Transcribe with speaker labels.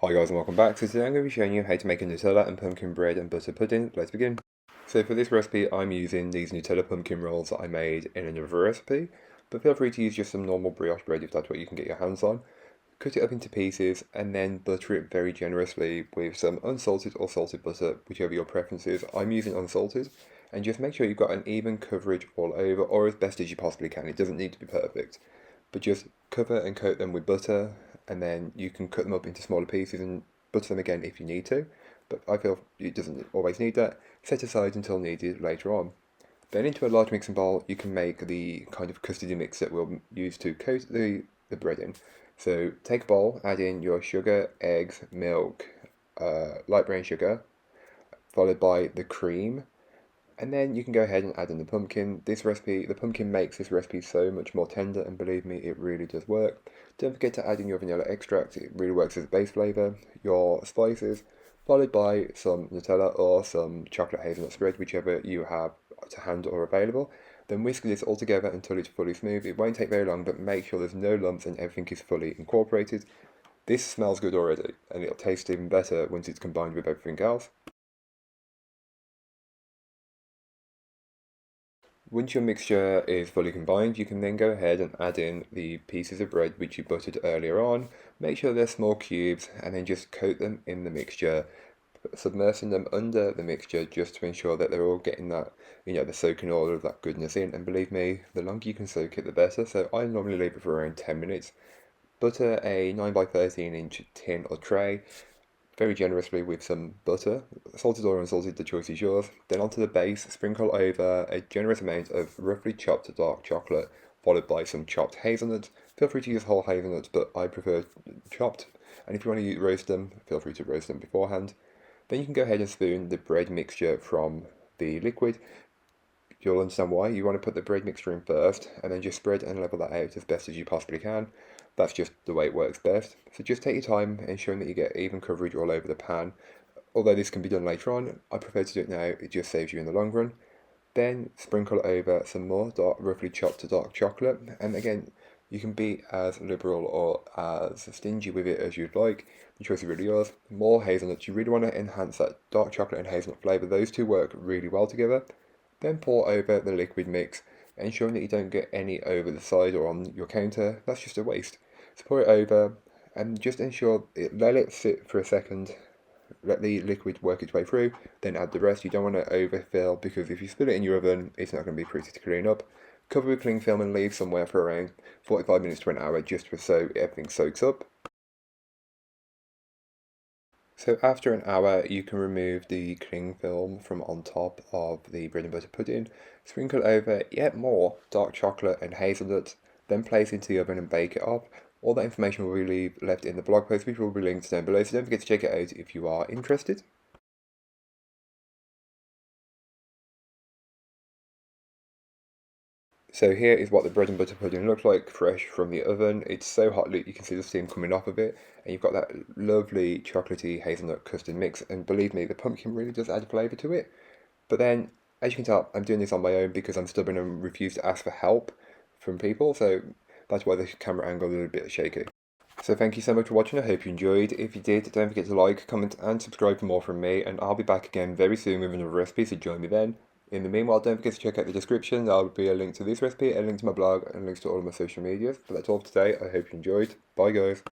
Speaker 1: Hi guys and welcome back. So today I'm going to be showing you how to make a Nutella and pumpkin bread and butter pudding. Let's begin. So for this recipe I'm using these Nutella pumpkin rolls that I made in another recipe, but feel free to use just some normal brioche bread if that's what you can get your hands on. Cut it up into pieces and then butter it very generously with some unsalted or salted butter, whichever your preference is. I'm using unsalted, and just make sure you've got an even coverage all over, or as best as you possibly can. It doesn't need to be perfect, but just cover and coat them with butter, and then you can cut them up into smaller pieces and butter them again if you need to, but I feel it doesn't always need that. Set aside until needed later on. Then into a large mixing bowl you can make the kind of custardy mix that we'll use to coat the bread in. So take a bowl, add in your sugar, eggs, milk, light brown sugar, followed by the cream, and then you can go ahead and add in the pumpkin. The pumpkin makes this recipe so much more tender, and believe me, it really does work. Don't forget to add in your vanilla extract, it really works as a base flavour, your spices, followed by some Nutella or some chocolate hazelnut spread, whichever you have to hand or available. Then whisk this all together until it's fully smooth. It won't take very long, but make sure there's no lumps and everything is fully incorporated. This smells good already, and it'll taste even better once it's combined with everything else. Once your mixture is fully combined, you can then go ahead and add in the pieces of bread which you buttered earlier on. Make sure they're small cubes and then just coat them in the mixture, submersing them under the mixture just to ensure that they're all getting that, they're soaking all of that goodness in. And believe me, the longer you can soak it, the better. So I normally leave it for around 10 minutes. Butter a 9 by 13 inch tin or tray very generously with some butter, salted or unsalted, the choice is yours. Then onto the base, sprinkle over a generous amount of roughly chopped dark chocolate, followed by some chopped hazelnuts. Feel free to use whole hazelnuts, but I prefer chopped. And if you want to roast them, feel free to roast them beforehand. Then you can go ahead and spoon the bread mixture from the liquid. You'll understand why. You want to put the bread mixture in first, and then just spread and level that out as best as you possibly can. That's just the way it works best. So just take your time, ensuring that you get even coverage all over the pan. Although this can be done later on, I prefer to do it now, it just saves you in the long run. Then sprinkle over some more roughly chopped dark chocolate, and again, you can be as liberal or as stingy with it as you'd like. The choice is really yours. More hazelnuts, you really want to enhance that dark chocolate and hazelnut flavour. Those two work really well together. Then pour over the liquid mix, ensuring that you don't get any over the side or on your counter. That's just a waste. So pour it over and just let it sit for a second. Let the liquid work its way through, then add the rest. You don't want to overfill, because if you spill it in your oven, it's not going to be pretty to clean up. Cover with cling film and leave somewhere for around 45 minutes to an hour just so everything soaks up. So after an hour, you can remove the cling film from on top of the bread and butter pudding, sprinkle over yet more dark chocolate and hazelnut, then place into the oven and bake it up. All that information will be left in the blog post, which will be linked down below, so don't forget to check it out if you are interested. So here is what the bread and butter pudding looks like fresh from the oven. It's so hot that you can see the steam coming off of it, and you've got that lovely chocolatey hazelnut custard mix, and believe me, the pumpkin really does add flavour to it. But then, as you can tell, I'm doing this on my own because I'm stubborn and refuse to ask for help from people, so that's why the camera angle is a little bit shaky. So thank you so much for watching, I hope you enjoyed. If you did, don't forget to like, comment and subscribe for more from me, and I'll be back again very soon with another recipe, so join me then. In the meanwhile, don't forget to check out the description. There will be a link to this recipe, a link to my blog, and links to all of my social medias. But that's all for today. I hope you enjoyed. Bye guys.